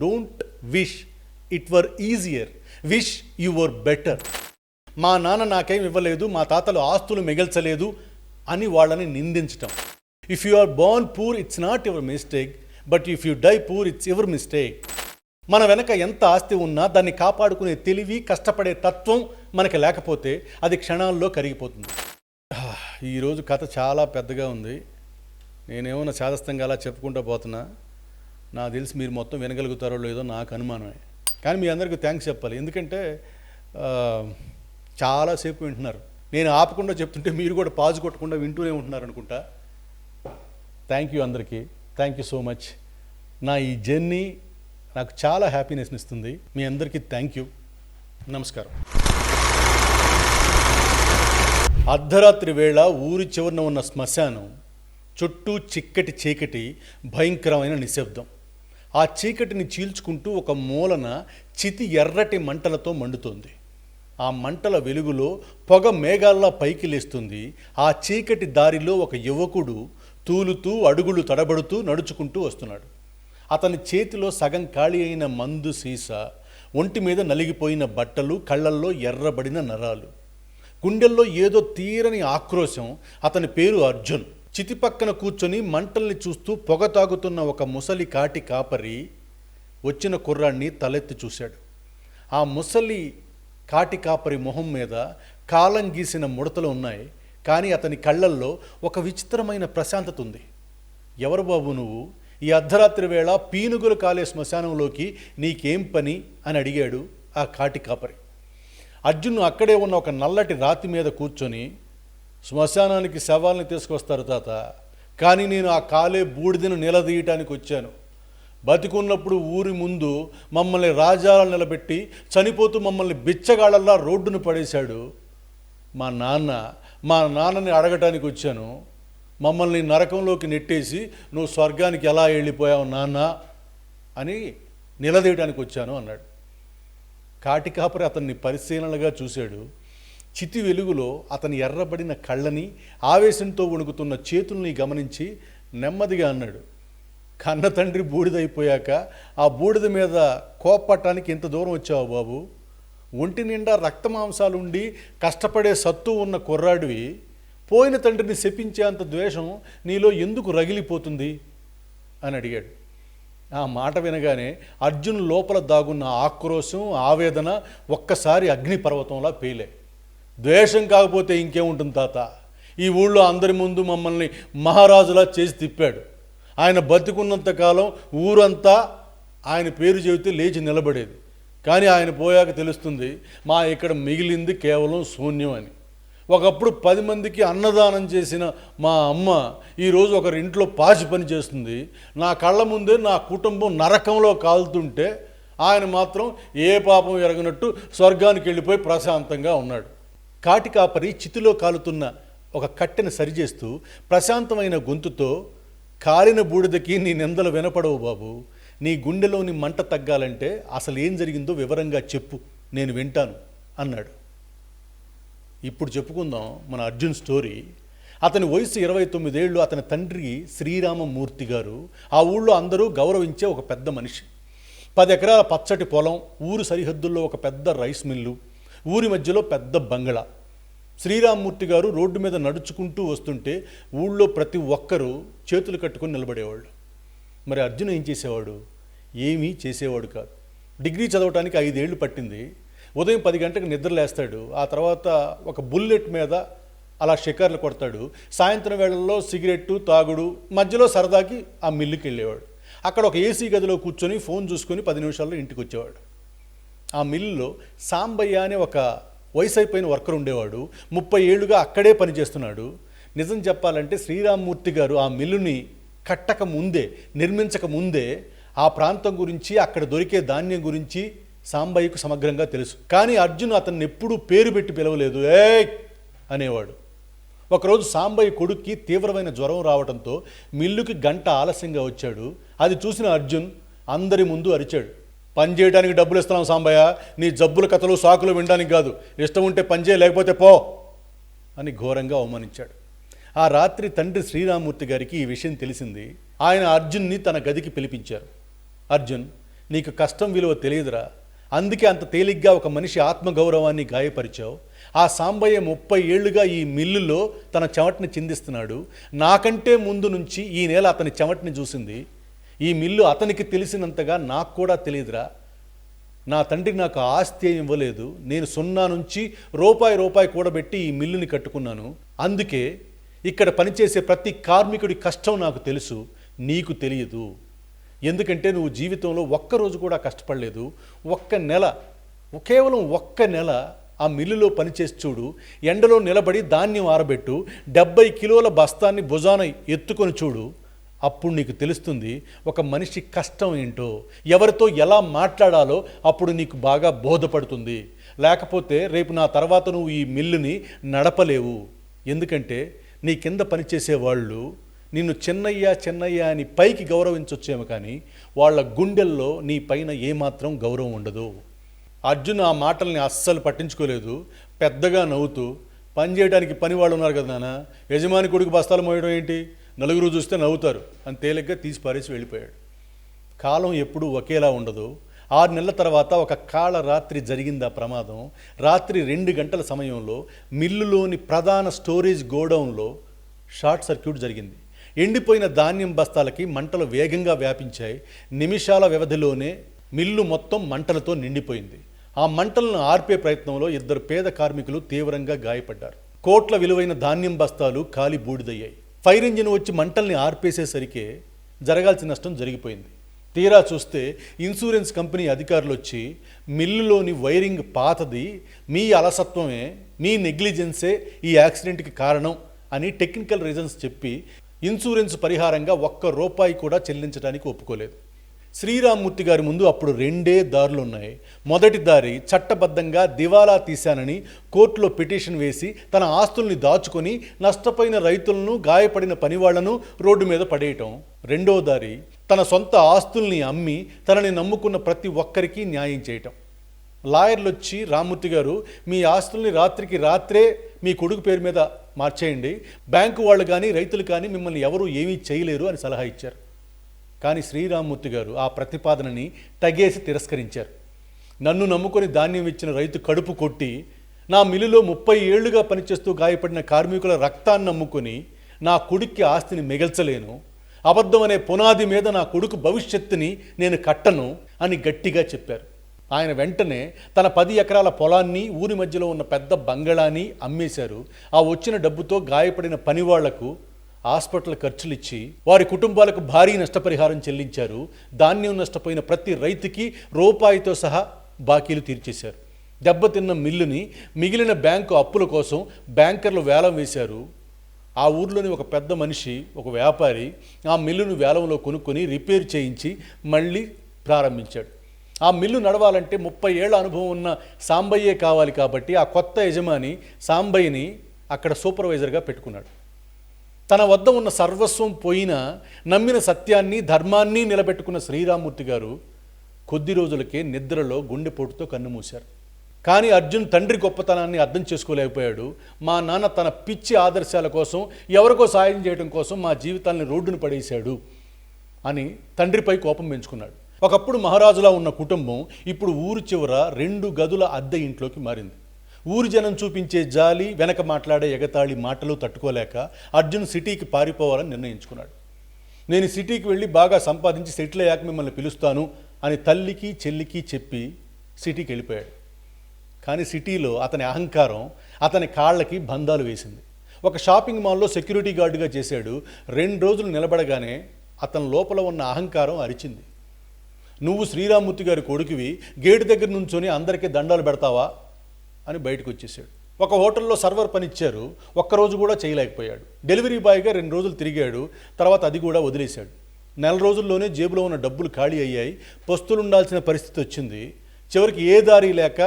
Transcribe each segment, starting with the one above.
Don't wish it were easier, wish you were better. మా నాన్న నాకేం ఇవ్వలేదు, మా తాతలు ఆస్తులు మిగల్చలేదు అని వాళ్ళని నిందించటం. If you are born poor it's not your mistake, but if you die poor it's your mistake. మన వెనక ఎంత ఆస్తి ఉన్నా దాన్ని కాపాడుకునే తెలివి, కష్టపడే తత్వం మనకి లేకపోతే అది క్షణాల్లో కరిగిపోతుంది. ఈరోజు కథ చాలా పెద్దగా ఉంది. నేనేమన్నా చాదస్తంగా అలా చెప్పుకుంటూ పోతున్నా. నాకు తెలిసి మీరు మొత్తం వినగలుగుతారో లేదో నాకు అనుమానమే. కానీ మీ అందరికీ థ్యాంక్స్ చెప్పాలి, ఎందుకంటే చాలాసేపు వింటున్నారు. నేను ఆపకుండా చెప్తుంటే మీరు కూడా పాజు కొట్టకుండా వింటూనే ఉంటున్నారు అనుకుంటా. థ్యాంక్ యూ అందరికీ, థ్యాంక్ యూ సో మచ్. నా ఈ జర్నీ నాకు చాలా హ్యాపీనెస్ని ఇస్తుంది. మీ అందరికీ థ్యాంక్ యూ. నమస్కారం. అర్ధరాత్రి వేళ ఊరి చివరన ఉన్న శ్మశానం చుట్టూ చిక్కటి చీకటి, భయంకరమైన నిశ్శబ్దం. ఆ చీకటిని చీల్చుకుంటూ ఒక మూలన చితి ఎర్రటి మంటలతో మండుతోంది. ఆ మంటల వెలుగులో పొగ మేఘాల్లా పైకి లేస్తుంది. ఆ చీకటి దారిలో ఒక యువకుడు తూలుతూ అడుగులు తడబడుతూ నడుచుకుంటూ వస్తున్నాడు. అతని చేతిలో సగం ఖాళీ అయిన మందు సీసా, ఒంటి మీద నలిగిపోయిన బట్టలు, కళ్ళల్లో ఎర్రబడిన నరాలు, గుండెల్లో ఏదో తీరని ఆక్రోశం. అతని పేరు అర్జున్. చితి పక్కన కూర్చొని మంటల్ని చూస్తూ పొగ తాగుతున్న ఒక ముసలి కాటి కాపరి వచ్చిన కుర్రాన్ని తలెత్తి చూశాడు. ఆ ముసలి కాటి కాపరి మొహం మీద కాలం గీసిన ముడతలు ఉన్నాయి, కానీ అతని కళ్ళల్లో ఒక విచిత్రమైన ప్రశాంతత ఉంది. ఎవరు బాబు నువ్వు? ఈ అర్ధరాత్రి వేళ పీనుగులు కాలే శ్మశానంలోకి నీకేం పని అని అడిగాడు ఆ కాటి కాపరి. అర్జున్ అక్కడే ఉన్న ఒక నల్లటి రాతి మీద కూర్చొని, శ్మశానానికి శవాల్ని తీసుకొస్తారు తాత, కానీ నేను ఆ కాలే బూడిదను నిలదీయటానికి వచ్చాను. బతికున్నప్పుడు ఊరి ముందు మమ్మల్ని రాజాలను నిలబెట్టి చనిపోతూ మమ్మల్ని బిచ్చగాళ్ళల్లా రోడ్డును పడేశాడు మా నాన్నని అడగటానికి వచ్చాను. మమ్మల్ని నరకంలోకి నెట్టేసి నువ్వు స్వర్గానికి ఎలా వెళ్ళిపోయావు నాన్న అని నిలదీయడానికి వచ్చాను అన్నాడు. కాటి కాపరి అతన్ని పరిశీలనగా చూశాడు. చితి వెలుగులో అతని ఎర్రబడిన కళ్ళని, ఆవేశంతో వణుకుతున్న చేతుల్ని గమనించి నెమ్మదిగా అన్నాడు, కన్న తండ్రి బూడిదైపోయాక ఆ బూడిద మీద కోప్పట్టానికి ఇంత దూరం వచ్చావు బాబు? ఒంటి నిండా రక్తమాంసాలుండి కష్టపడే సత్తు ఉన్న కుర్రాడివి, పోయిన తండ్రిని శపించే అంత ద్వేషం నీలో ఎందుకు రగిలిపోతుంది అని అడిగాడు. ఆ మాట వినగానే అర్జున్ లోపల దాగున్న ఆక్రోశం, ఆవేదన ఒక్కసారి అగ్నిపర్వతంలా పేలే. ద్వేషం కాకపోతే ఇంకేముంటుంది తాత? ఈ ఊళ్ళో అందరి ముందు మమ్మల్ని మహారాజులా చేసి తిప్పాడు. ఆయన బతికున్నంతకాలం ఊరంతా ఆయన పేరు చెబితే లేచి నిలబడేది. కానీ ఆయన పోయాక తెలుస్తుంది మా ఇక్కడ మిగిలింది కేవలం శూన్యం అని. ఒకప్పుడు 10 మందికి అన్నదానం చేసిన మా అమ్మ ఈరోజు ఒకరింట్లో పాచి పని చేస్తుంది. నా కళ్ళ ముందే నా కుటుంబం నరకంలో కాలుతుంటే ఆయన మాత్రం ఏ పాపం ఎరగనట్టు స్వర్గానికి వెళ్ళిపోయి ప్రశాంతంగా ఉన్నాడు. కాటి కాపరి చితిలో కాలుతున్న ఒక కట్టెను సరిచేస్తూ ప్రశాంతమైన గొంతుతో, కాలిన బూడిదకి నీ నిందలు వినపడవు బాబు. నీ గుండెలోని మంట తగ్గాలంటే అసలు ఏం జరిగిందో వివరంగా చెప్పు, నేను వింటాను అన్నాడు. ఇప్పుడు చెప్పుకుందాం మన అర్జున్ స్టోరీ. అతని వయసు 29 ఏళ్ళు. అతని తండ్రి శ్రీరామమూర్తి గారు ఆ ఊళ్ళో అందరూ గౌరవించే ఒక పెద్ద మనిషి. 10 ఎకరాల పచ్చటి పొలం, ఊరు సరిహద్దుల్లో ఒక పెద్ద రైస్ మిల్లు, ఊరి మధ్యలో పెద్ద బంగళా. శ్రీరామమూర్తి గారు రోడ్డు మీద నడుచుకుంటూ వస్తుంటే ఊళ్ళో ప్రతి ఒక్కరూ చేతులు కట్టుకొని నిలబడేవాళ్ళు. మరి అర్జున్ ఏం చేసేవాడు? ఏమీ చేసేవాడు కాదు. డిగ్రీ చదవటానికి 5 ఏళ్ళు పట్టింది. ఉదయం 10 గంటలకు నిద్రలేస్తాడు. ఆ తర్వాత ఒక బుల్లెట్ మీద అలా షికార్లు కొడతాడు. సాయంత్రం వేళల్లో సిగరెట్టు తాగుడు, మధ్యలో సరదాకి ఆ మిల్లుకి వెళ్ళేవాడు. అక్కడ ఒక ఏసీ గదిలో కూర్చొని ఫోన్ చూసుకొని 10 నిమిషాల్లో ఇంటికి వచ్చేవాడు. ఆ మిల్లులో సాంబయ్య అనే ఒక వయసు అయిపోయిన వర్కర్ ఉండేవాడు. 30 ఏళ్ళుగా అక్కడే పనిచేస్తున్నాడు. నిజం చెప్పాలంటే శ్రీరామమూర్తి గారు ఆ మిల్లుని కట్టక ముందే, నిర్మించక ముందే ఆ ప్రాంతం గురించి, అక్కడ దొరికే ధాన్యం గురించి సాంబయ్యకు సమగ్రంగా తెలుసు. కానీ అర్జున్ అతన్ని ఎప్పుడూ పేరు పెట్టి పిలవలేదు. అనేవాడు. ఒకరోజు సాంబయ్య కొడుక్కి తీవ్రమైన జ్వరం రావడంతో మిల్లుకి గంట ఆలస్యంగా వచ్చాడు. అది చూసిన అర్జున్ అందరి ముందు అరిచాడు, పని చేయడానికి డబ్బులు ఇస్తున్నాం సాంబయ్య, నీ జబ్బుల కథలు సాకులు వినడానికి కాదు, ఇష్టం ఉంటే పని చేయ, లేకపోతే పో అని ఘోరంగా అవమానించాడు. ఆ రాత్రి తండ్రి శ్రీరామమూర్తి గారికి ఈ విషయం తెలిసింది. ఆయన అర్జున్ని తన గదికి పిలిపించారు. అర్జున్, నీకు కష్టం విలువ తెలియదురా. అందుకే అంత తేలిగ్గా ఒక మనిషి ఆత్మగౌరవాన్ని గాయపరిచావు. ఆ సాంబయ్య 30 ఏళ్లుగా ఈ మిల్లులో తన చెమటని చిందిస్తున్నాడు. నాకంటే ముందు నుంచి ఈ నేల అతని చెమటని చూసింది. ఈ మిల్లు అతనికి తెలిసినంతగా నాకు కూడా తెలియదురా. నా తండ్రి నాకు ఆస్తి ఇవ్వలేదు. నేను 0 నుంచి రూపాయి కూడబెట్టి ఈ మిల్లుని కట్టుకున్నాను. అందుకే ఇక్కడ పనిచేసే ప్రతి కార్మికుడి కష్టం నాకు తెలుసు, నీకు తెలియదు. ఎందుకంటే నువ్వు జీవితంలో ఒక్కరోజు కూడా కష్టపడలేదు. కేవలం ఒక్క నెల ఆ మిల్లులో పనిచేసి చూడు. ఎండలో నిలబడి ధాన్యం ఆరబెట్టు, 70 కిలోల బస్తాన్ని భుజాన ఎత్తుకొని చూడు. అప్పుడు నీకు తెలుస్తుంది ఒక మనిషి కష్టం ఏంటో, ఎవరితో ఎలా మాట్లాడాలో అప్పుడు నీకు బాగా బోధపడుతుంది. లేకపోతే రేపు నా తర్వాత నువ్వు ఈ మిల్లుని నడపలేవు. ఎందుకంటే నీ కింద పనిచేసే వాళ్ళు నిన్ను చెన్నయ్య అని పైకి గౌరవించొచ్చేమో కానీ వాళ్ళ గుండెల్లో నీ పైన ఏమాత్రం గౌరవం ఉండదు. అర్జున్ ఆ మాటల్ని అస్సలు పట్టించుకోలేదు. పెద్దగా నవ్వుతూ, పని చేయడానికి పని వాళ్ళు ఉన్నారు కదా నాన్న, యజమాని కొడుకు బస్తాలు మోయడం ఏంటి, నలుగురు చూస్తే నవ్వుతారు అని తేలిగ్గా తీసి పారేసి వెళ్ళిపోయాడు. కాలం ఎప్పుడూ ఒకేలా ఉండదు. 6 నెలల తర్వాత ఒక కాళ రాత్రి జరిగింది ఆ ప్రమాదం. రాత్రి 2 గంటల సమయంలో మిల్లులోని ప్రధాన స్టోరేజ్ గోడౌన్లో షార్ట్ సర్క్యూట్ జరిగింది. ఎండిపోయిన ధాన్యం బస్తాలకి మంటలు వేగంగా వ్యాపించాయి. నిమిషాల వ్యవధిలోనే మిల్లు మొత్తం మంటలతో నిండిపోయింది. ఆ మంటలను ఆర్పే ప్రయత్నంలో 2 పేద కార్మికులు తీవ్రంగా గాయపడ్డారు. కోట్ల విలువైన ధాన్యం బస్తాలు కాలి బూడిదయ్యాయి. ఫైర్ ఇంజిన్ వచ్చి మంటల్ని ఆర్పేసేసరికే జరగాల్సిన నష్టం జరిగిపోయింది. తీరా చూస్తే ఇన్సూరెన్స్ కంపెనీ అధికారులు వచ్చి మిల్లులోని వైరింగ్ పాతది, మీ అలసత్వమే, మీ నెగ్లిజెన్సే ఈ యాక్సిడెంట్కి కారణం అని టెక్నికల్ రీజన్స్ చెప్పి ఇన్సూరెన్స్ పరిహారంగా ₹1 కూడా చెల్లించడానికి ఒప్పుకోలేదు. శ్రీరామ్మూర్తి గారి ముందు అప్పుడు 2 దారులు ఉన్నాయి. మొదటి దారి చట్టబద్ధంగా దివాలా తీశానని కోర్టులో పిటిషన్ వేసి తన ఆస్తుల్ని దాచుకొని నష్టపోయిన రైతులను, గాయపడిన పనివాళ్లను రోడ్డు మీద పడేయటం. రెండో దారి తన సొంత ఆస్తుల్ని అమ్మి తనని నమ్ముకున్న ప్రతి ఒక్కరికి న్యాయం చేయటం. లాయర్లు వచ్చి, రామ్మూర్తి గారు మీ ఆస్తుల్ని రాత్రికి రాత్రే మీ కొడుకు పేరు మీద మార్చేయండి, బ్యాంకు వాళ్ళు కానీ రైతులు కానీ మిమ్మల్ని ఎవరూ ఏమీ చేయలేరు అని సలహా ఇచ్చారు. కానీ శ్రీరామ్మూర్తి గారు ఆ ప్రతిపాదనని తగేసి తిరస్కరించారు. నన్ను నమ్ముకొని ధాన్యం ఇచ్చిన రైతు కడుపు కొట్టి, నా మిల్లులో 30 ఏళ్లుగా పనిచేస్తూ గాయపడిన కార్మికుల రక్తాన్ని నమ్ముకొని నా కొడుక్కి ఆస్తిని మిగల్చలేను, అబద్ధం అనే పునాది మీద నా కొడుకు భవిష్యత్తుని నేను కట్టను అని గట్టిగా చెప్పారు. ఆయన వెంటనే తన 10 ఎకరాల పొలాన్ని, ఊరి మధ్యలో ఉన్న పెద్ద బంగళాన్ని అమ్మేశారు. ఆ వచ్చిన డబ్బుతో గాయపడిన పనివాళ్లకు హాస్పిటల్ ఖర్చులు ఇచ్చి వారి కుటుంబాలకు భారీ నష్టపరిహారం చెల్లించారు. ధాన్యం నష్టపోయిన ప్రతి రైతుకి రూపాయితో సహా బాకీలు తీర్చేశారు. దెబ్బతిన్న మిల్లుని మిగిలిన బ్యాంకు అప్పుల కోసం బ్యాంకర్లు వేలం వేశారు. ఆ ఊర్లోని ఒక పెద్ద మనిషి, ఒక వ్యాపారి ఆ మిల్లును వేలంలో కొనుక్కొని రిపేర్ చేయించి మళ్ళీ ప్రారంభించాడు. ఆ మిల్లు నడవాలంటే 30 ఏళ్ల అనుభవం ఉన్న సాంబయ్యే కావాలి. కాబట్టి ఆ కొత్త యజమాని సాంబయ్యని అక్కడ సూపర్వైజర్గా పెట్టుకున్నాడు. తన వద్ద ఉన్న సర్వస్వం పోయినా నమ్మిన సత్యాన్ని, ధర్మాన్ని నిలబెట్టుకున్న శ్రీరామ్మూర్తి గారు కొద్ది రోజులకే నిద్రలో గుండెపోటుతో కన్నుమూశారు. కానీ అర్జున్ తండ్రి గొప్పతనాన్ని అర్థం చేసుకోలేకపోయాడు. మా నాన్న తన పిచ్చి ఆదర్శాల కోసం, ఎవరికో సాయం చేయడం కోసం మా జీవితాన్ని రోడ్డును పడేశాడు అని తండ్రిపై కోపం పెంచుకున్నాడు. ఒకప్పుడు మహారాజులా ఉన్న కుటుంబం ఇప్పుడు ఊరు చివర 2 గదుల అద్దె ఇంట్లోకి మారింది. ఊరి జనం చూపించే జాలి, వెనక మాట్లాడే ఎగతాళి మాటలు తట్టుకోలేక అర్జున్ సిటీకి పారిపోవాలని నిర్ణయించుకున్నాడు. నేను సిటీకి వెళ్ళి బాగా సంపాదించి సెటిల్ అయ్యాక మిమ్మల్ని పిలుస్తాను అని తల్లికి, చెల్లికి చెప్పి సిటీకి వెళ్ళిపోయాడు. కానీ సిటీలో అతని అహంకారం అతని కాళ్ళకి బంధాలు వేసింది. ఒక షాపింగ్ మాల్లో సెక్యూరిటీ గార్డుగా చేశాడు. 2 రోజులు నిలబడగానే అతని లోపల ఉన్న అహంకారం అరిచింది. నువ్వు శ్రీరామ్మూర్తి గారి కొడుకువి, గేటు దగ్గర నుంచొని అందరికీ దండాలు పెడతావా అని బయటకు వచ్చేసాడు. ఒక హోటల్లో సర్వర్ పనిచ్చారు, ఒక్కరోజు కూడా చేయలేకపోయాడు. డెలివరీ బాయ్గా 2 రోజులు తిరిగాడు. తర్వాత అది కూడా వదిలేశాడు. 4 రోజుల్లోనే జేబులో ఉన్న డబ్బులు ఖాళీ అయ్యాయి. పస్తులు ఉండాల్సిన పరిస్థితి వచ్చింది. చివరికి ఏ దారి లేక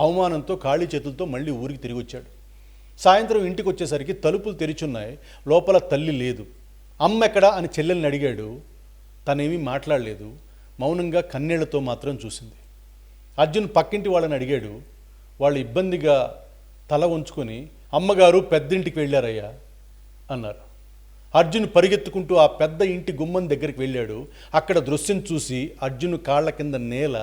అవమానంతో ఖాళీ చేతులతో మళ్ళీ ఊరికి తిరిగి వచ్చాడు. సాయంత్రం ఇంటికి వచ్చేసరికి తలుపులు తెరిచున్నాయి. లోపల తల్లి లేదు. అమ్మ ఎక్కడా అని చెల్లెల్ని అడిగాడు. తనేమీ మాట్లాడలేదు. మౌనంగా కన్నీళ్లతో మాత్రం చూసింది. అర్జున్ పక్కింటి వాళ్ళని అడిగాడు. వాళ్ళు ఇబ్బందిగా తల ఉంచుకొని, అమ్మగారు పెద్దింటికి వెళ్ళారయ్యా అన్నారు. అర్జున్ పరిగెత్తుకుంటూ ఆ పెద్ద ఇంటి గుమ్మం దగ్గరికి వెళ్ళాడు. అక్కడ దృశ్యం చూసి అర్జున్ కాళ్ల కింద నేల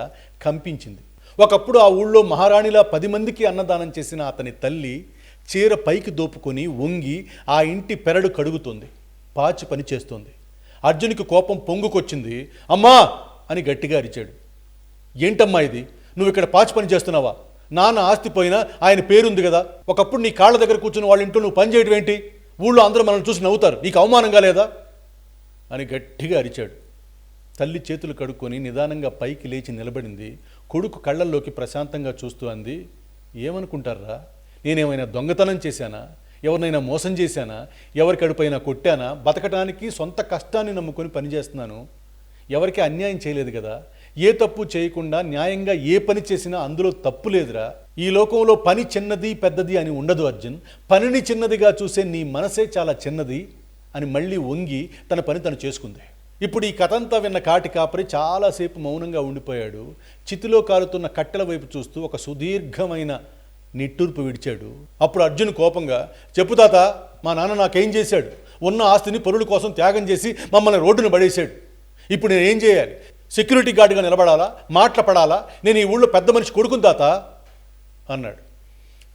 కంపించింది. ఒకప్పుడు ఆ ఊళ్ళో మహారాణిలా 10 మందికి అన్నదానం చేసిన అతని తల్లి చీర పైకి దోపుకొని వంగి ఆ ఇంటి పెరడు కడుగుతుంది, పాచి పని చేస్తోంది. అర్జునికి కోపం పొంగుకొచ్చింది. అమ్మా అని గట్టిగా అరిచాడు. ఏంటమ్మా ఇది, నువ్వు ఇక్కడ పాచి పని చేస్తున్నావా? నాన్న ఆస్తి పోయినా ఆయన పేరుంది కదా, ఒకప్పుడు నీ కాళ్ళ దగ్గర కూర్చున్న వాళ్ళ ఇంట్లో నువ్వు పని చేయడం ఏంటి? ఊళ్ళో అందరూ మనల్ని చూసి నవ్వుతారు, నీకు అవమానంగా లేదా అని గట్టిగా అరిచాడు. తల్లి చేతులు కడుక్కొని నిదానంగా పైకి లేచి నిలబడింది. కొడుకు కళ్ళల్లోకి ప్రశాంతంగా చూస్తూ అంది, ఏమనుకుంటారా, నేనేమైనా దొంగతనం చేశానా? ఎవరినైనా మోసం చేశానా? ఎవరి కడుపైనా కొట్టానా? బతకటానికి సొంత కష్టాన్ని నమ్ముకొని పనిచేస్తున్నాను. ఎవరికి అన్యాయం చేయలేదు కదా. ఏ తప్పు చేయకుండా న్యాయంగా ఏ పని చేసినా అందులో తప్పు లేదురా. ఈ లోకంలో పని చిన్నది పెద్దది అని ఉండదు అర్జున్. పనిని చిన్నదిగా చూసే నీ మనసే చాలా చిన్నది అని మళ్ళీ వంగి తన పని తను చేసుకుంది. ఇప్పుడు ఈ కథంతా విన్న కాటి కాపరి చాలాసేపు మౌనంగా ఉండిపోయాడు. చితిలో కాలుతున్న కట్టెల వైపు చూస్తూ ఒక సుదీర్ఘమైన నిట్టూర్పు విడిచాడు. అప్పుడు అర్జున్ కోపంగా, చెప్పు తాత, మా నాన్న నాకేం చేశాడు? ఉన్న ఆస్తిని పరుల కోసం త్యాగం చేసి మమ్మల్ని రోడ్డును పడేశాడు. ఇప్పుడు నేను ఏం చేయాలి? సెక్యూరిటీ గార్డుగా నిలబడాలా? మాటలు పడాలా? నేను ఈ ఊళ్ళో పెద్ద మనిషి కొడుకుని తాత అన్నాడు.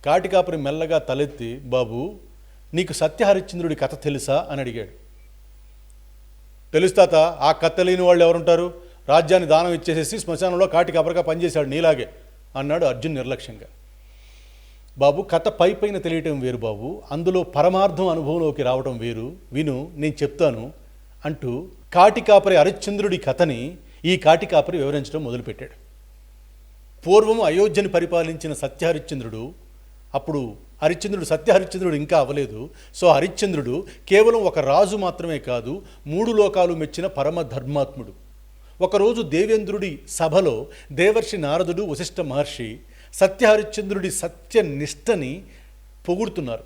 కాటికాపరి మెల్లగా తలెత్తి, బాబు, నీకు సత్యహరిశ్చంద్రుడి కథ తెలుసా అని అడిగాడు. తెలుసు తాత, ఆ కథ లేని వాళ్ళు ఎవరుంటారు? రాజ్యాన్ని దానం ఇచ్చేసేసి శ్మశానంలో కాటికాపరిగా పనిచేశాడు నీలాగే అన్నాడు అర్జున్ నిర్లక్ష్యంగా. బాబు, కథ పైన తెలియటం వేరు బాబు, అందులో పరమార్థం అనుభవంలోకి రావడం వేరు. విను, నేను చెప్తాను అంటూ కాటికాపరి హరిశ్చంద్రుడి కథని ఈ కాటికాపరి వివరించడం మొదలుపెట్టాడు. పూర్వం అయోధ్యని పరిపాలించిన సత్యహరిశ్చంద్రుడు, అప్పుడు హరిశ్చంద్రుడు సత్యహరిశ్చంద్రుడు ఇంకా అవ్వలేదు. సో హరిశ్చంద్రుడు కేవలం ఒక రాజు మాత్రమే కాదు, 3 లోకాలు మెచ్చిన పరమ ధర్మాత్ముడు. ఒకరోజు దేవేంద్రుడి సభలో దేవర్షి నారదుడు, వశిష్ఠ మహర్షి సత్యహరిశ్చంద్రుడి సత్యనిష్టని పొగుడుతున్నారు.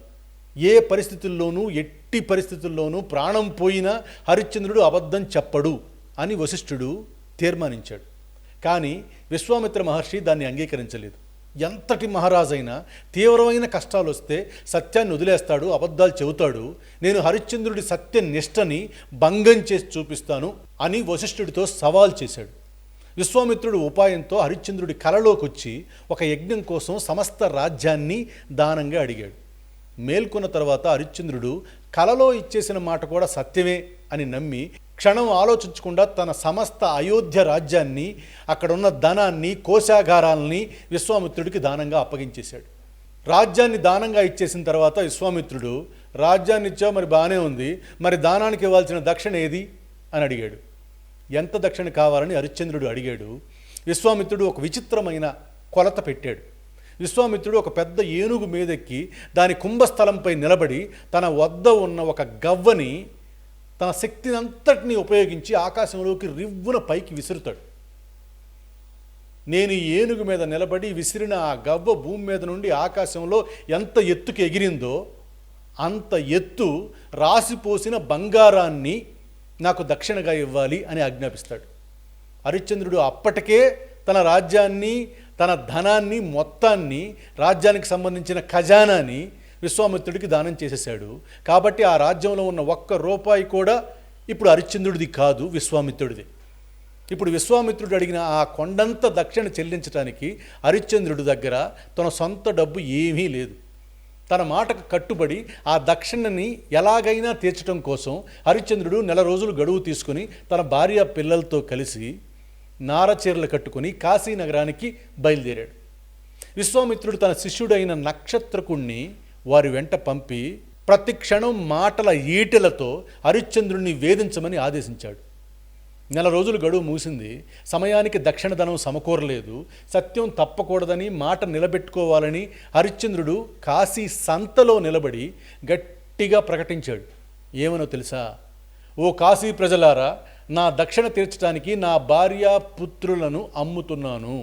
ఏ పరిస్థితుల్లోనూ, ఎట్టి పరిస్థితుల్లోనూ ప్రాణం పోయినా హరిశ్చంద్రుడు అబద్ధం చెప్పడు అని వశిష్ఠుడు తీర్మానించాడు. కానీ విశ్వామిత్ర మహర్షి దాన్ని అంగీకరించలేదు. ఎంతటి మహారాజైనా తీవ్రమైన కష్టాలు వస్తే సత్యాన్ని వదిలేస్తాడు, అబద్ధాలు చెబుతాడు. నేను హరిశ్చంద్రుడి సత్యనిష్టని భంగం చేసి చూపిస్తాను అని వశిష్ఠుడితో సవాల్ చేశాడు. విశ్వామిత్రుడు ఉపాయంతో హరిశ్చంద్రుడి కలలోకి వచ్చి ఒక యజ్ఞం కోసం సమస్త రాజ్యాన్ని దానంగా అడిగాడు. మేల్కొన్న తర్వాత హరిశ్చంద్రుడు కలలో ఇచ్చేసిన మాట కూడా సత్యమే అని నమ్మి క్షణం ఆలోచించకుండా తన సమస్త అయోధ్య రాజ్యాన్ని, అక్కడున్న ధనాన్ని, కోశాగారాలని విశ్వామిత్రుడికి దానంగా అప్పగించేశాడు. రాజ్యాన్ని దానంగా ఇచ్చేసిన తర్వాత విశ్వామిత్రుడు, రాజ్యాన్ని ఇచ్చావు, మరి బాగానే ఉంది, మరి దానానికి ఇవ్వాల్సిన దక్షిణ ఏది అని అడిగాడు. ఎంత దక్షిణ కావాలని హరిశ్చంద్రుడు అడిగాడు. విశ్వామిత్రుడు ఒక విచిత్రమైన కొలత పెట్టాడు. విశ్వామిత్రుడు ఒక పెద్ద ఏనుగు మీదెక్కి దాని కుంభస్థలంపై నిలబడి తన వద్ద ఉన్న ఒక గవ్వని తన శక్తిని అంతటినీ ఉపయోగించి ఆకాశంలోకి రివ్వున పైకి విసురుతాడు. నేను ఈ ఏనుగు మీద నిలబడి విసిరిన ఆ గవ్వ భూమి మీద నుండి ఆకాశంలో ఎంత ఎత్తుకి ఎగిరిందో అంత ఎత్తు రాసిపోసిన బంగారాన్ని నాకు దక్షిణగా ఇవ్వాలి అని ఆజ్ఞాపిస్తాడు. హరిశ్చంద్రుడు అప్పటికే తన రాజ్యాన్ని, తన ధనాన్ని మొత్తాన్ని, రాజ్యానికి సంబంధించిన ఖజానాని విశ్వామిత్రుడికి దానం చేసేశాడు. కాబట్టి ఆ రాజ్యంలో ఉన్న ₹1 కూడా ఇప్పుడు హరిశ్చంద్రుడిది కాదు, విశ్వామిత్రుడిది. ఇప్పుడు విశ్వామిత్రుడు అడిగిన ఆ కొండంత దక్షిణ చెల్లించడానికి హరిశ్చంద్రుడి దగ్గర తన సొంత డబ్బు ఏమీ లేదు. తన మాటకు కట్టుబడి ఆ దక్షిణని ఎలాగైనా తీర్చడం కోసం హరిశ్చంద్రుడు 4 రోజులు గడువు తీసుకుని తన భార్య పిల్లలతో కలిసి నారచీరలు కట్టుకుని కాశీ నగరానికి బయలుదేరాడు. విశ్వామిత్రుడు తన శిష్యుడైన నక్షత్రకుణ్ణి వారి వెంట పంపి ప్రతి క్షణం మాటల ఈటెలతో హరిశ్చంద్రుడిని వేధించమని ఆదేశించాడు. 4 రోజులు గడువు మూసింది. సమయానికి దక్షిణ ధనం సమకూరలేదు. సత్యం తప్పకూడదని, మాట నిలబెట్టుకోవాలని హరిశ్చంద్రుడు కాశీ సంతలో నిలబడి గట్టిగా ప్రకటించాడు. ఏమనో తెలుసా? ఓ కాశీ ప్రజలారా, నా దక్షిణ తీర్చడానికి నా భార్య పుత్రులను అమ్ముతున్నాను.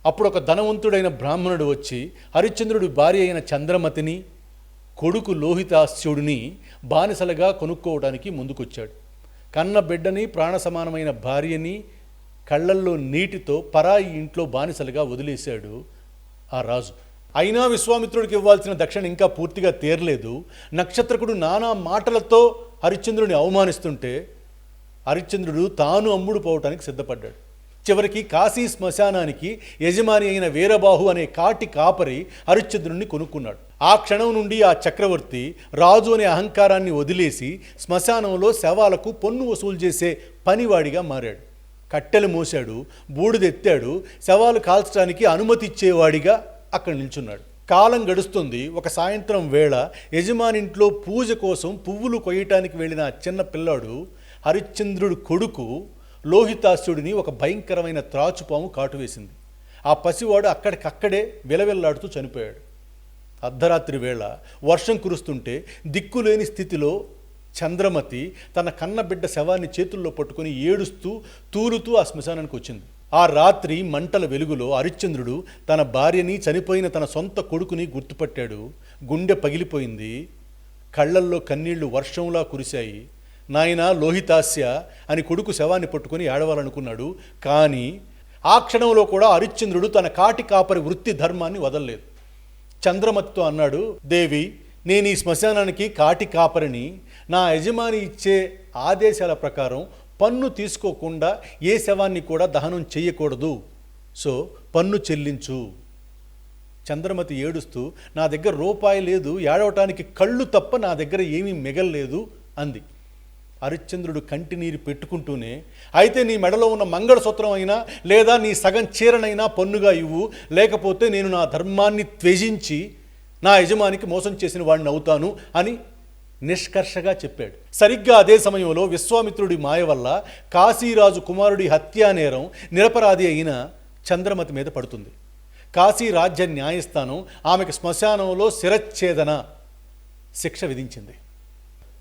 అప్పుడు ఒక ధనవంతుడైన బ్రాహ్మణుడు వచ్చి హరిశ్చంద్రుడి భార్య అయిన చంద్రమతిని, కొడుకు లోహితాస్యుడిని బానిసలుగా కొనుక్కోవడానికి ముందుకొచ్చాడు. కన్న బిడ్డని, ప్రాణ సమానమైన భార్యని కళ్ళల్లో నీటితో పరాయి ఇంట్లో బానిసలుగా వదిలేశాడు ఆ రాజు. అయినా విశ్వామిత్రుడికి ఇవ్వాల్సిన దక్షిణ ఇంకా పూర్తిగా తీరలేదు. నక్షత్రకుడు నానా మాటలతో హరిశ్చంద్రుని అవమానిస్తుంటే హరిశ్చంద్రుడు తాను అమ్ముడు పోవటానికి సిద్ధపడ్డాడు. చివరికి కాశీ శ్మశానానికి యజమాని అయిన వీరబాహు అనే కాటి కాపరి హరిశ్చంద్రుణ్ణి కొనుక్కున్నాడు. ఆ క్షణం నుండి ఆ చక్రవర్తి రాజు అనే అహంకారాన్ని వదిలేసి శ్మశానంలో శవాలకు పన్ను వసూలు చేసే పనివాడిగా మారాడు. కట్టెలు మోశాడు, బూడిదెత్తాడు, శవాలు కాల్చడానికి అనుమతి ఇచ్చేవాడిగా అక్కడ నిల్చున్నాడు. కాలం గడుస్తుంది. ఒక సాయంత్రం వేళ యజమానింట్లో పూజ కోసం పువ్వులు కొయ్యటానికి వెళ్ళిన ఆ చిన్న పిల్లాడు హరిశ్చంద్రుడి కొడుకు లోహితాస్యుడిని ఒక భయంకరమైన త్రాచుపాము కాటువేసింది. ఆ పసివాడు అక్కడికక్కడే విలవిల్లాడుతూ చనిపోయాడు. అర్ధరాత్రి వేళ వర్షం కురుస్తుంటే దిక్కులేని స్థితిలో చంద్రమతి తన కన్నబిడ్డ శవాన్ని చేతుల్లో పట్టుకుని ఏడుస్తూ తూలుతూ ఆ శ్మశానానికి వచ్చింది. ఆ రాత్రి మంటల వెలుగులో హరిశ్చంద్రుడు తన భార్యని, చనిపోయిన తన సొంత కొడుకుని గుర్తుపట్టాడు. గుండె పగిలిపోయింది. కళ్ళల్లో కన్నీళ్లు వర్షంలా కురిశాయి. నాయనా లోహితాస్య అని కొడుకు శవాన్ని పట్టుకుని ఏడవాలనుకున్నాడు. కానీ ఆ క్షణంలో కూడా హరిశ్చంద్రుడు తన కాటి కాపరి వృత్తి ధర్మాన్ని వదలలేదు. చంద్రమతితో అన్నాడు, దేవి, నేను ఈ శ్మశానానికి కాటి కాపరిని. నా యజమాని ఇచ్చే ఆదేశాల ప్రకారం పన్ను తీసుకోకుండా ఏ శవాన్ని కూడా దహనం చేయకూడదు. సో పన్ను చెల్లించు. చంద్రమతి ఏడుస్తూ, నా దగ్గర రూపాయి లేదు, ఏడవటానికి కళ్ళు తప్ప నా దగ్గర ఏమీ మిగల్లేదు అంది. హరిశ్చంద్రుడు కంటి నీరు పెట్టుకుంటూనే, అయితే నీ మెడలో ఉన్న మంగళసూత్రం అయినా లేదా నీ సగం చీరనైనా పన్నుగా ఇవ్వు, లేకపోతే నేను నా ధర్మాన్ని త్యజించి నా యజమానికి మోసం చేసిన వాడిని అవుతాను అని నిష్కర్షగా చెప్పాడు. సరిగ్గా అదే సమయంలో విశ్వామిత్రుడి మాయ వల్ల కాశీరాజు కుమారుడి హత్యానేరం నిరపరాధి అయిన చంద్రమతి మీద పడుతుంది. కాశీ రాజ్య న్యాయస్థానం ఆమెకు శ్మశానంలో శిరచ్ఛేదన శిక్ష విధించింది.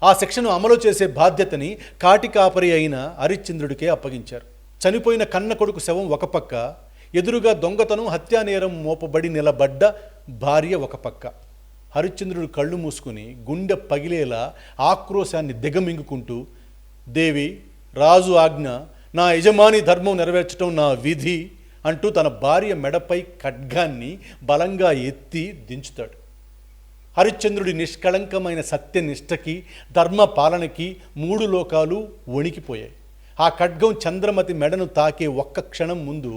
ఆ శిక్షను అమలు చేసే బాధ్యతని కాటి కాపరి అయిన హరిశ్చంద్రుడికే అప్పగించారు. చనిపోయిన కన్న కొడుకు శవం ఒక పక్క, ఎదురుగా దొంగతనం హత్యానేరం మోపబడి నిలబడ్డ భార్య ఒక పక్క. హరిశ్చంద్రుడు కళ్ళు మూసుకుని గుండె పగిలేలా ఆక్రోశాన్ని దిగమింగుకుంటూ, దేవి, రాజు ఆజ్ఞ, నా యజమాని ధర్మం నెరవేర్చడం నా విధి అంటూ తన భార్య మెడపై ఖడ్గాన్ని బలంగా ఎత్తి దించుతాడు. హరిశ్చంద్రుడి నిష్కళంకమైన సత్యనిష్టకి, ధర్మ పాలనకి మూడు లోకాలు వణికిపోయాయి. ఆ ఖడ్గం చంద్రమతి మెడను తాకే ఒక్క క్షణం ముందు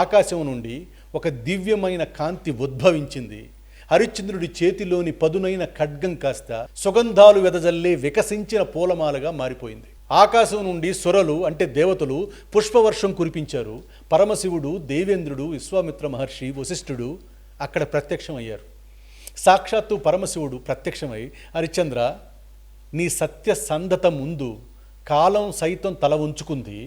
ఆకాశం నుండి ఒక దివ్యమైన కాంతి ఉద్భవించింది. హరిశ్చంద్రుడి చేతిలోని పదునైన ఖడ్గం కాస్త సుగంధాలు వెదజల్లే వికసించిన పూలమాలగా మారిపోయింది. ఆకాశం నుండి సురలు అంటే దేవతలు పుష్పవర్షం కురిపించారు. పరమశివుడు, దేవేంద్రుడు, విశ్వామిత్ర మహర్షి, వశిష్ఠుడు అక్కడ ప్రత్యక్షమయ్యారు. సాక్షాత్తు పరమశివుడు ప్రత్యక్షమై, హరిశ్చంద్ర, నీ సత్యసంధత ముందు కాలం సైతం తల ఉంచుకుంది.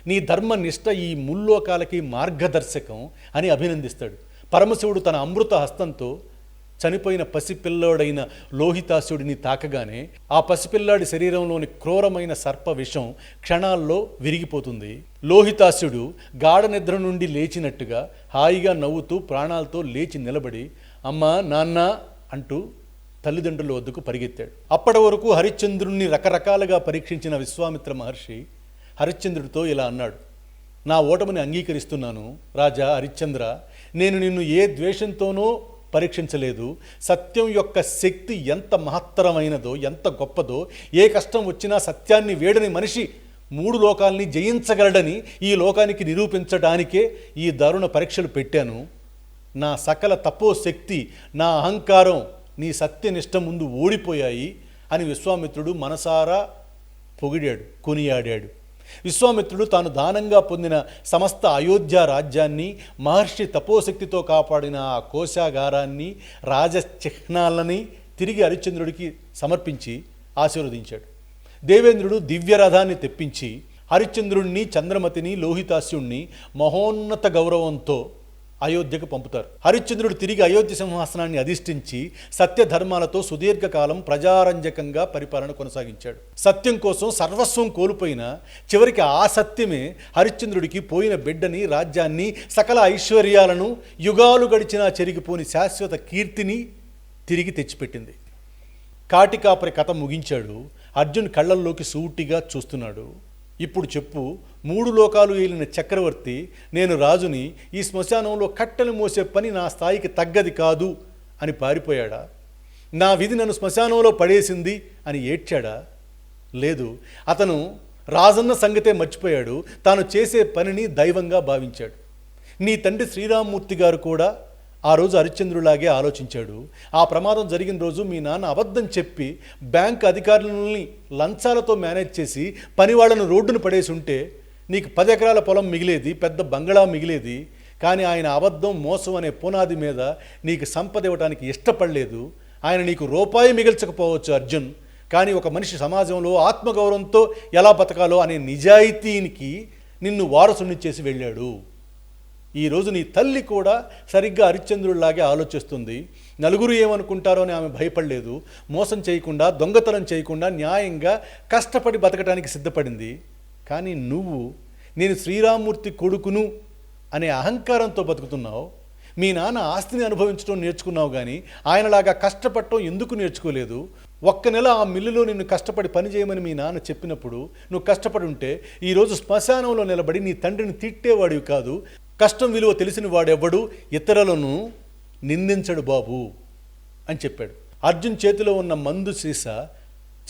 నీ ధర్మనిష్ట ఈ ముల్లోకాలకి మార్గదర్శకం అని అభినందిస్తాడు. పరమశివుడు తన అమృత హస్తంతో చనిపోయిన పసిపిల్లాడైన లోహితాస్యుడిని తాకగానే ఆ పసిపిల్లాడి శరీరంలోని క్రూరమైన సర్ప విషం క్షణాల్లో విరిగిపోతుంది. లోహితాస్యుడు గాఢ నిద్ర నుండి లేచినట్టుగా హాయిగా నవ్వుతూ ప్రాణాలతో లేచి నిలబడి, అమ్మా, నాన్న అంటూ తల్లిదండ్రుల వద్దకు పరిగెత్తాడు. అప్పటి వరకు హరిశ్చంద్రుణ్ణి రకరకాలుగా పరీక్షించిన విశ్వామిత్ర మహర్షి హరిశ్చంద్రుడితో ఇలా అన్నాడు, నా ఓటమిని అంగీకరిస్తున్నాను రాజా హరిశ్చంద్ర. నేను నిన్ను ఏ ద్వేషంతోనో పరీక్షించలేదు. సత్యం యొక్క శక్తి ఎంత మహత్తరమైనదో, ఎంత గొప్పదో, ఏ కష్టం వచ్చినా సత్యాన్ని వేడని మనిషి మూడు లోకాల్ని జయించగలడని ఈ లోకానికి నిరూపించడానికే ఈ దారుణ పరీక్షలు పెట్టాను. నా సకల తపోశక్తి, నా అహంకారం నీ సత్యనిష్ట ముందు ఓడిపోయాయి అని విశ్వామిత్రుడు మనసారా పొగిడాడు, కొనియాడాడు. విశ్వామిత్రుడు తాను దానంగా పొందిన సమస్త అయోధ్య రాజ్యాన్ని, మహర్షి తపోశక్తితో కాపాడిన ఆ కోశాగారాన్ని, రాజచిహ్నాలని తిరిగి హరిశ్చంద్రుడికి సమర్పించి ఆశీర్వదించాడు. దేవేంద్రుడు దివ్యరథాన్ని తెప్పించి హరిశ్చంద్రుడిని, చంద్రమతిని, లోహితాస్యుణ్ణి మహోన్నత గౌరవంతో అయోధ్యకు పంపుతారు. హరిశ్చంద్రుడు తిరిగి అయోధ్య సింహాసనాన్ని అధిష్ఠించి సత్యధర్మాలతో సుదీర్ఘకాలం ప్రజారంజకంగా పరిపాలన కొనసాగించాడు. సత్యం కోసం సర్వస్వం కోల్పోయిన చివరికి ఆ సత్యమే హరిశ్చంద్రుడికి పోయిన బిడ్డని, రాజ్యాన్ని, సకల ఐశ్వర్యాలను, యుగాలు గడిచినా చెరిగిపోని శాశ్వత కీర్తిని తిరిగి తెచ్చిపెట్టింది. కాటికాపరి కథ ముగించాడు. అర్జున్ కళ్ళల్లోకి సూటిగా చూస్తున్నాడు. ఇప్పుడు చెప్పు, మూడు లోకాలు ఏలిన చక్రవర్తి, నేను రాజుని, ఈ శ్మశానంలో కట్టెలు మోసే పని నా స్థాయికి తగ్గది కాదు అని పారిపోయాడా? నా విధి నన్ను శ్మశానంలో పడేసింది అని ఏడ్చాడా? లేదు, అతను రాజన్న సంగతే మర్చిపోయాడు. తాను చేసే పనిని దైవంగా భావించాడు. నీ తండ్రి శ్రీరామ్మూర్తి గారు కూడా ఆ రోజు హరిశ్చంద్రులాగే ఆలోచించాడు. ఆ ప్రమాదం జరిగిన రోజు మీ నాన్న అబద్ధం చెప్పి బ్యాంక్ అధికారులని లంచాలతో మేనేజ్ చేసి పని వాళ్ళను రోడ్డును పడేసి ఉంటే నీకు 10 ఎకరాల పొలం మిగిలేది, పెద్ద బంగళా మిగిలేది. కానీ ఆయన అబద్ధం, మోసం అనే పునాది మీద నీకు సంపద ఇవ్వడానికి ఇష్టపడలేదు. ఆయన నీకు రూపాయి మిగిల్చకపోవచ్చు అర్జున్, కానీ ఒక మనిషి సమాజంలో ఆత్మగౌరవంతో ఎలా బతకాలో అనే నిజాయితీనికి నిన్ను వారసుని చేసి వెళ్ళాడు. ఈరోజు నీ తల్లి కూడా సరిగ్గా హరిశ్చంద్రుడిలాగే ఆలోచిస్తుంది. నలుగురు ఏమనుకుంటారో అని ఆమె భయపడలేదు. మోసం చేయకుండా, దొంగతనం చేయకుండా న్యాయంగా కష్టపడి బతకడానికి సిద్ధపడింది. కానీ నువ్వు నేను శ్రీరామ్మూర్తి కొడుకును అనే అహంకారంతో బతుకుతున్నావు. మీ నాన్న ఆస్తిని అనుభవించడం నేర్చుకున్నావు, కానీ ఆయనలాగా కష్టపడటం ఎందుకు నేర్చుకోలేదు? 1 నెల ఆ మిల్లులో నిన్ను కష్టపడి పని చేయమని మీ నాన్న చెప్పినప్పుడు నువ్వు కష్టపడి ఉంటే ఈరోజు శ్మశానంలో నిలబడి నీ తండ్రిని తిట్టేవాడివి కాదు. కష్టం విలువ తెలిసిన వాడెవ్వడు ఇతరులను నిందించడు బాబు అని చెప్పాడు. అర్జున్ చేతిలో ఉన్న మందు సీసా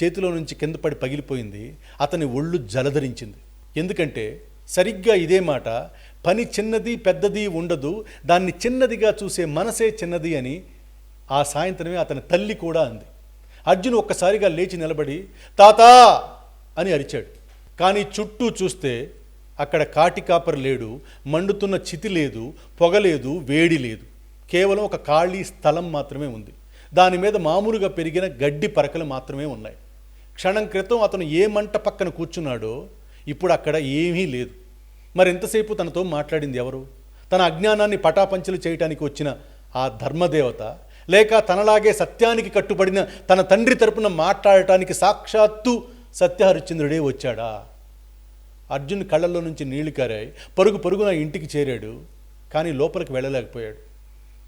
చేతిలో నుంచి కింద పడి పగిలిపోయింది. అతని ఒళ్ళు జలధరించింది. ఎందుకంటే సరిగ్గా ఇదే మాట, పని చిన్నది పెద్దది ఉండదు, దాన్ని చిన్నదిగా చూసే మనసే చిన్నది అని ఆ సాయంత్రమే అతని తల్లి కూడా అంది. అర్జున్ ఒక్కసారిగా లేచి నిలబడి తాతా అని అరిచాడు. కానీ చుట్టూ చూస్తే అక్కడ కాటి కాపరి లేడు, మండుతున్న చితి లేదు, పొగ లేదు, వేడి లేదు. కేవలం ఒక ఖాళీ స్థలం మాత్రమే ఉంది. దాని మీద మామూలుగా పెరిగిన గడ్డి పరకలు మాత్రమే ఉన్నాయి. క్షణం క్రితం అతను ఏ మంట పక్కన కూర్చున్నాడో ఇప్పుడు అక్కడ ఏమీ లేదు. మరింతసేపు తనతో మాట్లాడింది ఎవరు? తన అజ్ఞానాన్ని పటాపంచలు చేయటానికి వచ్చిన ఆ ధర్మదేవత, లేక తనలాగే సత్యానికి కట్టుబడిన తన తండ్రి తరపున మాట్లాడటానికి సాక్షాత్తు సత్యహరిశ్చంద్రుడే వచ్చాడా? అర్జున్ కళ్ళల్లో నుంచి నీళ్లు కారాయి. పరుగు పరుగున ఇంటికి చేరాడు. కానీ లోపలికి వెళ్ళలేకపోయాడు.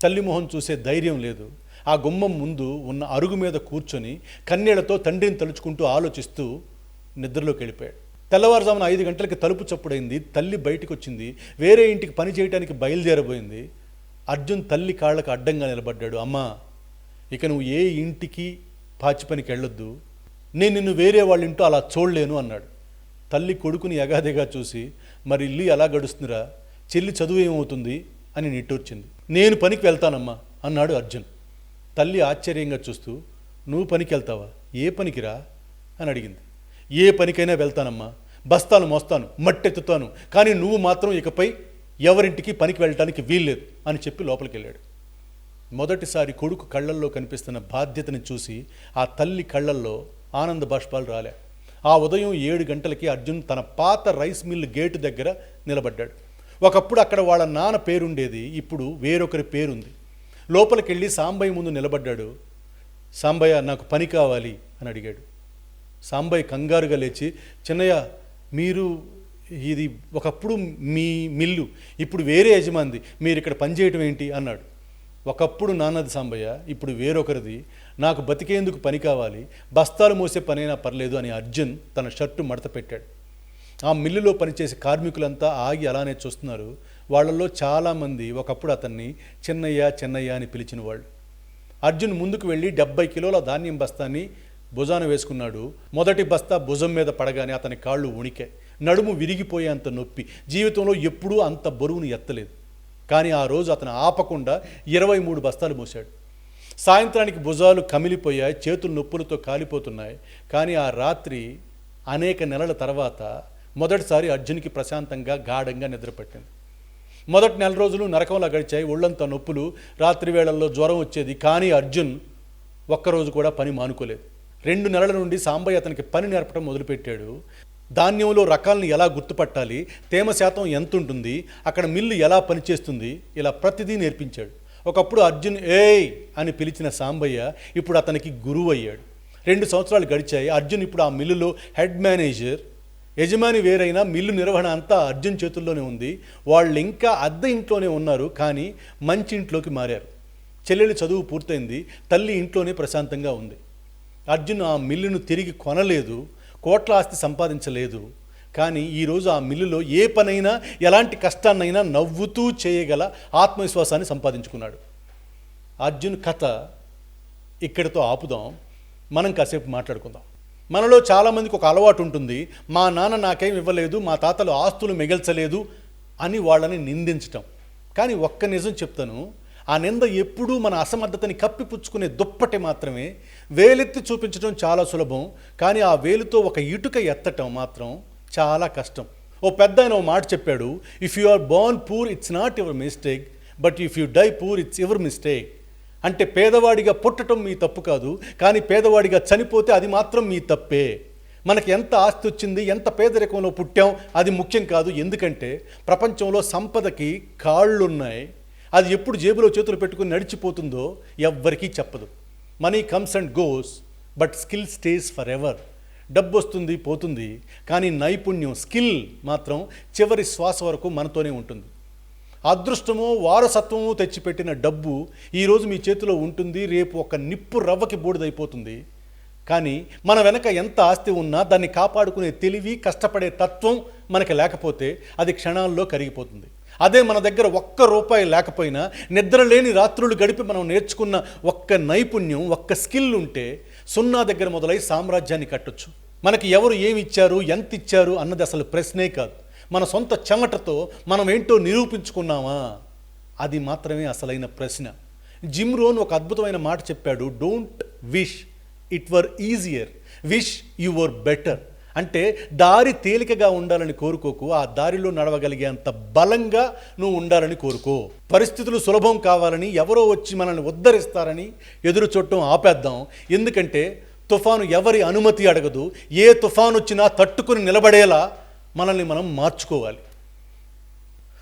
తల్లి మొహం చూసే ధైర్యం లేదు. ఆ గుమ్మం ముందు ఉన్న అరుగు మీద కూర్చొని కన్నీళ్లతో తండ్రిని తలుచుకుంటూ ఆలోచిస్తూ నిద్రలోకి వెళ్ళిపోయాడు. తెల్లవారుజామున 5 గంటలకి తలుపు చప్పుడైంది. తల్లి బయటకు వచ్చింది. వేరే ఇంటికి పని చేయడానికి బయలుదేరబోయింది. అర్జున్ తల్లి కాళ్ళకు అడ్డంగా నిలబడ్డాడు. అమ్మా, ఇక నువ్వు ఏ ఇంటికి పాచి పనికి వెళ్ళొద్దు, నేను నిన్ను వేరే వాళ్ళ ఇంటో అలా చూడలేను అన్నాడు. తల్లి కొడుకుని ఎగాదిగా చూసి, మరి ఇల్లు ఎలా గడుస్తుందిరా, చెల్లి చదువు ఏమవుతుంది అని నిట్టూర్చింది. నేను పనికి వెళ్తానమ్మా అన్నాడు అర్జున్. తల్లి ఆశ్చర్యంగా చూస్తూ, నువ్వు పనికి వెళ్తావా? ఏ పనికిరా అని అడిగింది. ఏ పనికైనా వెళ్తానమ్మా, బస్తాలు మోస్తాను, మట్టెత్తుతాను, కానీ నువ్వు మాత్రం ఇకపై ఎవరింటికి పనికి వెళ్ళటానికి వీల్లేదు అని చెప్పి లోపలికి వెళ్ళాడు. మొదటిసారి కొడుకు కళ్ళల్లో కనిపిస్తున్న బాధ్యతని చూసి ఆ తల్లి కళ్ళల్లో ఆనంద బాష్పాలు రాలే. ఆ ఉదయం 7 గంటలకి అర్జున్ తన పాత రైస్ మిల్ గేటు దగ్గర నిలబడ్డాడు. ఒకప్పుడు అక్కడ వాళ్ళ నాన్న పేరుండేది, ఇప్పుడు వేరొకరి పేరుంది. లోపలికి వెళ్ళి సాంబయ్య ముందు నిలబడ్డాడు. సాంబయ్య, నాకు పని కావాలి అని అడిగాడు. సాంబయ్య కంగారుగా లేచి, చిన్నయ్య, మీరు ఇది ఒకప్పుడు మీ మిల్లు, ఇప్పుడు వేరే యజమానిది, మీరు ఇక్కడ పనిచేయటం ఏంటి అన్నాడు. ఒకప్పుడు నాన్నది సాంబయ్య, ఇప్పుడు వేరొకరిది, నాకు బతికేందుకు పని కావాలి, బస్తాలు మోసే పనైనా పర్లేదు అని అర్జున్ తన షర్టు మడత పెట్టాడు. ఆ మిల్లులో పనిచేసే కార్మికులంతా ఆగి అలానే చూస్తున్నారు. వాళ్ళల్లో చాలామంది ఒకప్పుడు అతన్ని చిన్నయ్య చిన్నయ్య అని పిలిచిన వాళ్ళు. అర్జున్ ముందుకు వెళ్ళి 70 కిలోల ధాన్యం బస్తాన్ని భుజాన వేసుకున్నాడు. మొదటి బస్తా భుజం మీద పడగానే అతని కాళ్ళు ఉణికే, నడుము విరిగిపోయేంత నొప్పి. జీవితంలో ఎప్పుడూ అంత బరువును ఎత్తలేదు. కానీ ఆ రోజు అతను ఆపకుండా 23 బస్తాలు మోశాడు. సాయంత్రానికి భుజాలు కమిలిపోయాయి, చేతులు నొప్పులతో కాలిపోతున్నాయి. కానీ ఆ రాత్రి అనేక నెలల తర్వాత మొదటిసారి అర్జున్కి ప్రశాంతంగా గాఢంగా నిద్రపట్టింది. మొదటి 4 రోజులు నరకంలా గడిచాయి. ఒళ్ళంతా నొప్పులు, రాత్రి వేళల్లో జ్వరం వచ్చేది. కానీ అర్జున్ ఒక్కరోజు కూడా పని మానుకోలేదు. 2 నెలల నుండి సాంబయ్య అతనికి పని నేర్పడం మొదలుపెట్టాడు. ధాన్యంలో రకాలను ఎలా గుర్తుపట్టాలి, తేమ శాతం ఎంత ఉంటుంది, అక్కడ మిల్లు ఎలా పనిచేస్తుంది, ఇలా ప్రతిదీ నేర్పించాడు. ఒకప్పుడు అర్జున్ ఏయ్ అని పిలిచిన సాంబయ్య ఇప్పుడు అతనికి గురువు అయ్యాడు. 2 సంవత్సరాలు గడిచాయి. అర్జున్ ఇప్పుడు ఆ మిల్లులో హెడ్ మేనేజర్. యజమాని వేరైనా మిల్లు నిర్వహణ అంతా అర్జున్ చేతుల్లోనే ఉంది. వాళ్ళు ఇంకా అద్దె ఇంట్లోనే ఉన్నారు, కానీ మంచి ఇంట్లోకి మారారు. చెల్లెలి చదువు పూర్తయింది. తల్లి ఇంట్లోనే ప్రశాంతంగా ఉంది. అర్జున్ ఆ మిల్లును తిరిగి కొనలేదు, కోట్ల ఆస్తి సంపాదించలేదు. కానీ ఈరోజు ఆ మిల్లులో ఏ పనైనా, ఎలాంటి కష్టాన్నైనా నవ్వుతూ చేయగల ఆత్మవిశ్వాసాన్ని సంపాదించుకున్నాడు. అర్జున్ కథ ఇక్కడితో ఆపుదాం. మనం కాసేపు మాట్లాడుకుందాం. మనలో చాలామందికి ఒక అలవాటు ఉంటుంది, మా నాన్న నాకేం ఇవ్వలేదు, మా తాతలు ఆస్తులు మిగల్చలేదు అని వాళ్ళని నిందించటం. కానీ ఒక్క నిజం చెప్తాను, ఆ నింద ఎప్పుడూ మన అసమర్థతని కప్పిపుచ్చుకునే దుప్పటి మాత్రమే. వేలెత్తి చూపించడం చాలా సులభం, కానీ ఆ వేలుతో ఒక ఇటుక ఎత్తటం మాత్రం చాలా కష్టం. ఓ పెద్ద ఆయన ఓ మాట చెప్పాడు, if you are born poor it's not your mistake, but if you die poor it's your mistake. అంటే పేదవాడిగా పుట్టడం మీ తప్పు కాదు, కానీ పేదవాడిగా చనిపోతే అది మాత్రం మీ తప్పే. మనకి ఎంత ఆస్తి వచ్చింది, ఎంత పేదరికంలో పుట్టాం అది ముఖ్యం కాదు. ఎందుకంటే ప్రపంచంలో సంపదకి కాళ్ళున్నాయి, అది ఎప్పుడు జేబులో చేతులు పెట్టుకుని నడిచిపోతుందో ఎవ్వరికీ చెప్పదు. Money comes and goes, but skill stays for ever. డబ్బు వస్తుంది పోతుంది, కానీ నైపుణ్యం స్కిల్ మాత్రం చివరి శ్వాస వరకు మనతోనే ఉంటుంది. అదృష్టమో వారసత్వమో తెచ్చిపెట్టిన డబ్బు ఈరోజు మీ చేతిలో ఉంటుంది, రేపు ఒక నిప్పు రవ్వకి బూడిదైపోతుంది. కానీ మన వెనక ఎంత ఆస్తి ఉన్నా దాన్ని కాపాడుకునే తెలివి, కష్టపడే తత్వం మనకి లేకపోతే అది క్షణాల్లో కరిగిపోతుంది. అదే మన దగ్గర ఒక్క రూపాయి లేకపోయినా, నిద్ర లేని రాత్రులు గడిపి మనం నేర్చుకున్న ఒక్క నైపుణ్యం, ఒక్క స్కిల్ ఉంటే సున్నా దగ్గర మొదలై సామ్రాజ్యాన్ని కట్టొచ్చు. మనకి ఎవరు ఏమి ఇచ్చారు, ఎంత ఇచ్చారు అన్నది అసలు ప్రశ్నే కాదు. మన సొంత చెమటతో మనం ఏంటో నిరూపించుకున్నామా, అది మాత్రమే అసలైన ప్రశ్న. జిమ్ రోన్ ఒక అద్భుతమైన మాట చెప్పాడు, don't wish it were easier, wish you were better. అంటే దారి తేలికగా ఉండాలని కోరుకోకు, ఆ దారిలో నడవగలిగే అంత బలంగా నువ్వు ఉండాలని కోరుకో. పరిస్థితులు సులభం కావాలని, ఎవరో వచ్చి మనల్ని ఉద్ధరిస్తారని ఎదురు చూడటం ఆపేద్దాం. ఎందుకంటే తుఫాను ఎవరి అనుమతి అడగదు. ఏ తుఫాను వచ్చినా తట్టుకుని నిలబడేలా మనల్ని మనం మార్చుకోవాలి.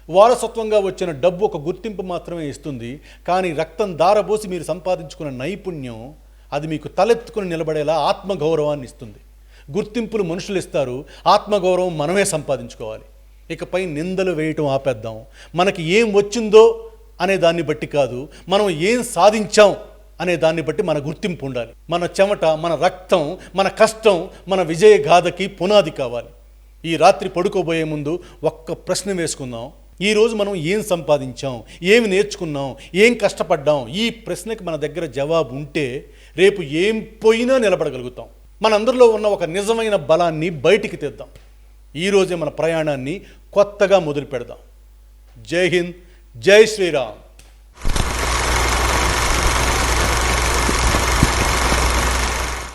వారసత్వంగా వచ్చిన డబ్బు ఒక గుర్తింపు మాత్రమే ఇస్తుంది, కానీ రక్తం దారబోసి మీరు సంపాదించుకున్న నైపుణ్యం అది మీకు తలెత్తుకుని నిలబడేలా ఆత్మగౌరవాన్ని ఇస్తుంది. గుర్తింపులు మనుషులు ఇస్తారు, ఆత్మగౌరవం మనమే సంపాదించుకోవాలి. ఇకపై నిందలు వేయటం ఆపేద్దాం. మనకి ఏం వచ్చిందో అనే దాన్ని బట్టి కాదు, మనం ఏం సాధించాం అనే దాన్ని బట్టి మన గుర్తింపు ఉండాలి. మన చెమట, మన రక్తం, మన కష్టం మన విజయ గాథకి పునాది కావాలి. ఈ రాత్రి పడుకోబోయే ముందు ఒక్క ప్రశ్న వేసుకుందాం. ఈరోజు మనం ఏం సంపాదించాం, ఏమి నేర్చుకున్నాం, ఏం కష్టపడ్డాం? ఈ ప్రశ్నకి మన దగ్గర జవాబు ఉంటే రేపు ఏం పోయినా నిలబడగలుగుతాం. మనందరిలో ఉన్న ఒక నిజమైన బలాన్ని బయటికి తెద్దాం. ఈరోజే మన ప్రయాణాన్ని కొత్తగా మొదలు పెడదాం. జై హింద్, జై శ్రీరామ్.